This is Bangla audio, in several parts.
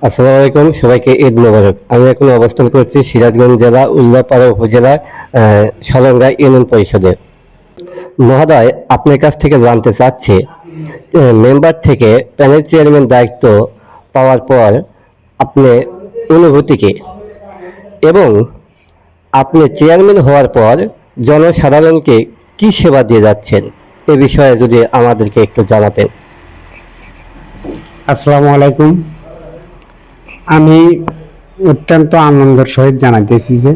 আসসালামু আলাইকুম, সবাইকে ঈদ মোবারক। আমি এখন অবস্থান করছি সিরাজগঞ্জ জেলা উল্লাপাড়া উপজেলার সলঙ্গা ইউনিয়ন পরিষদে। মহোদয়, আপনার কাছ থেকে জানতে চাচ্ছি, মেম্বার থেকে প্যানেল চেয়ারম্যান দায়িত্ব পাওয়ার পর আপনি অনুভূতি কি, এবং আপনি চেয়ারম্যান হওয়ার পর জনসাধারণকে কি সেবা দিয়ে যাচ্ছেন, এ বিষয়ে যদি আমাদেরকে একটু জানাতেন। আসসালামু আলাইকুম। আমি অত্যন্ত আনন্দের সহিত জানাইতেছি যে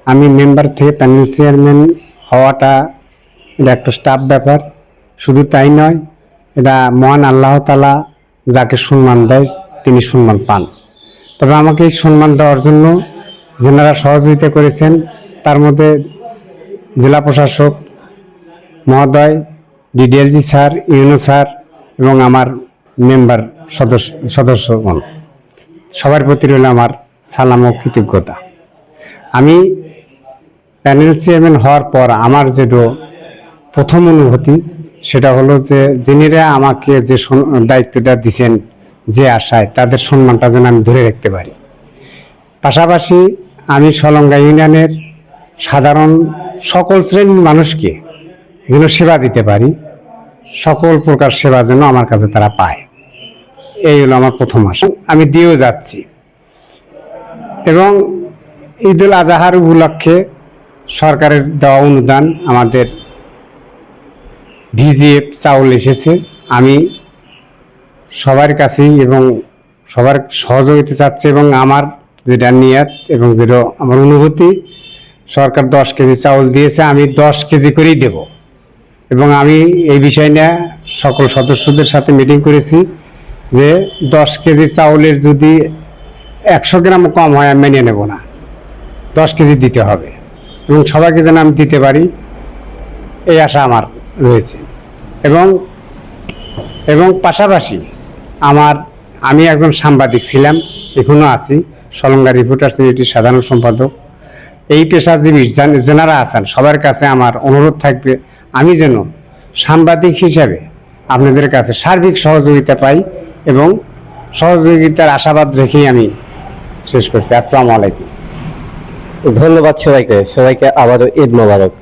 আমি মেম্বার থেকে প্যানেল চেয়ারম্যান হওয়াটা এটা একটা স্টাফ ব্যাপার। শুধু তাই নয়, এটা মহান আল্লাহ তাআলা যাকে সম্মান দেয় তিনি সম্মান পান। তবে আমাকে এই সম্মান দেওয়ার জন্য যেনারা সহযোগিতা করেছেন, তার মধ্যে জেলা প্রশাসক মহোদয়, ডিডিএলজি স্যার, ইউনো স্যার এবং আমার মেম্বার সদস্যগণ, সবার প্রতি রইল আমার সালাম ও কৃতজ্ঞতা। আমি প্যানেল চেয়ারম্যান হওয়ার পর আমার যেটা প্রথম অনুভূতি সেটা হলো যে যিনিরা আমাকে যে দায়িত্বটা দিচ্ছেন, যে আশায় তাদের সম্মানটা যেন আমি ধরে রাখতে পারি। পাশাপাশি আমি সলঙ্গা ইউনিয়নের সাধারণ সকল শ্রেণীর মানুষকে যেন সেবা দিতে পারি, সকল প্রকার সেবা যেন আমার কাছে তারা পায়, এই হলো আমার প্রথম আশা। আমি দিয়েও যাচ্ছি। এবং ঈদুল আজহার উপলক্ষে সরকারের দেওয়া অনুদান, আমাদের ভিজিএফ চাউল এসেছে। আমি সবার কাছেই এবং সবার সহযোগিতা চাচ্ছি, এবং আমার যেটা নিয়ত এবং যেটা আমার অনুভূতি, সরকার 10 কেজি চাউল দিয়েছে, আমি 10 কেজি করেই দেব। এবং আমি এই বিষয় নিয়ে সকল সদস্যদের সাথে মিটিং করেছি যে 10 কেজি চাউলের যদি 100 গ্রাম কম হয় আমি মেনে নেব না, 10 কেজি দিতে হবে, এবং সবাইকে যেন আমি দিতে পারি, এই আশা আমার রয়েছে। এবং পাশাপাশি আমি একজন সাংবাদিক ছিলাম, এখনও আছি, সলঙ্গা রিপোর্টার্স ইউনিটির সাধারণ সম্পাদক। এই পেশাজীবী যারা আছেন সবার কাছে আমার অনুরোধ থাকবে, আমি যেন সাংবাদিক হিসাবে আপনাদের কাছে সার্বিক সহযোগিতা পাই, এবং সহযোগিতার আশাবাদ রেখেই আমি শেষ করছি। আসসালামু আলাইকুম। ধন্যবাদ সবাইকে। আবারও ঈদ মোবারক।